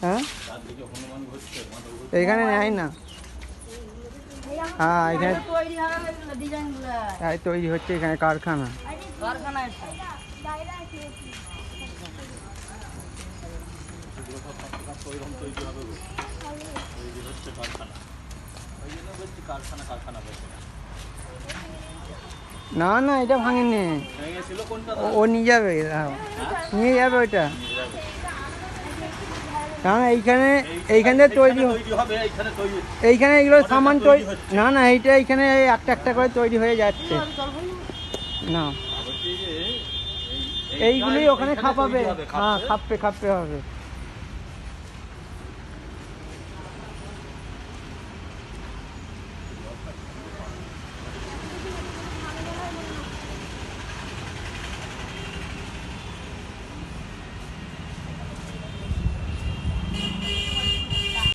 হ্যাঁ এখানে নেয় না। হ্যাঁ এখানে তৈরি হচ্ছে, এখানে কারখানা। না না এটা ভাঙেনি, ও নিয়ে যাবে, নিয়ে যাবে ওইটা। না না এইখানে তৈরি হবে, এইখানে এগুলো সামান তৈরি, না না এইটা এইখানে একটা একটা করে তৈরি হয়ে যাচ্ছে। না এইগুলোই ওখানে খাপাবে, হ্যাঁ খাপে হবে।